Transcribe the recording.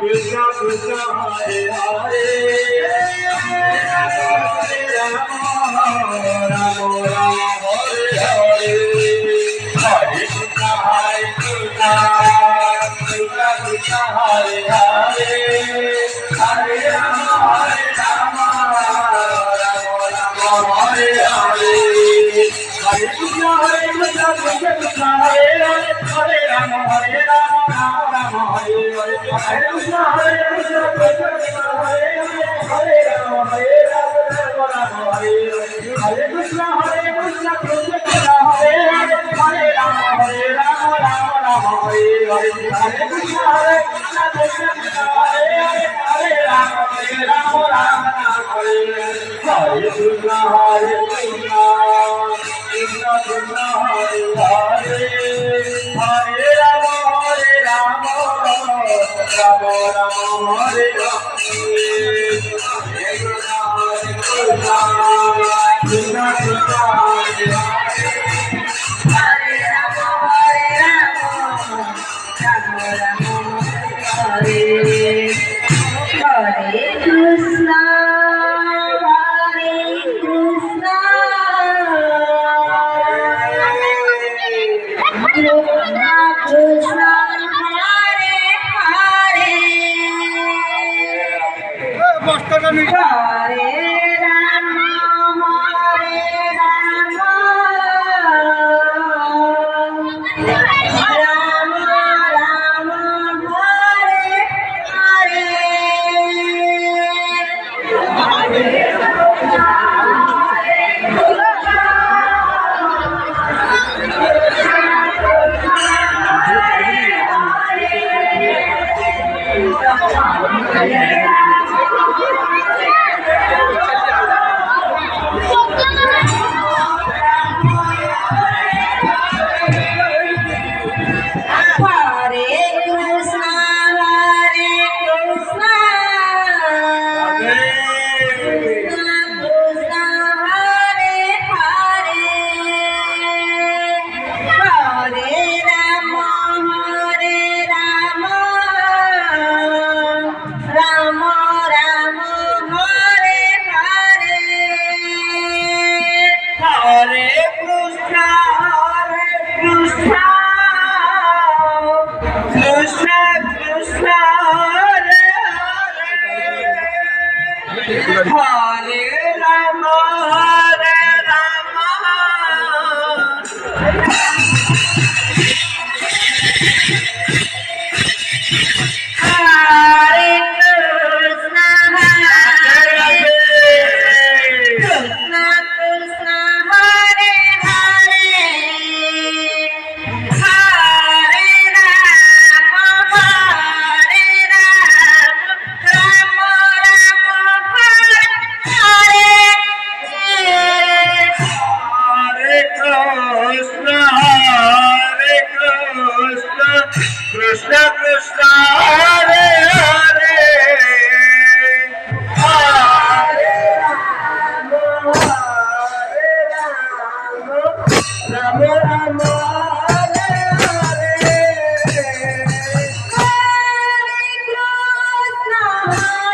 Krishna Krishna Hare Hare Rama Rama Hare Hare Hare Krishna Krishna Krishna Hare Hare Hare Rama Rama Hare Hare Hare Krishna Krishna Krishna Hare Hare Hare Rama Hare Rama Rama Hare Hare Hare Krishna Krishna Krishna Hare Hare Hare Rama Hare Rama Rama Hare Hare Hare Krishna Krishna Krishna Hare Hare Hare Rama Hare Rama Rama Hare Hare Hare Krishna Krishna Krishna Hare Hare Hare Rama Hare Rama Rama Hare Hare Hare Krishna Krishna Krishna Hare Hare Hare Rama Rama Rama Hare Hare Krishna Krishna Hare Hare Hare Rama Hare Hare Krishna Krishna Hare Rama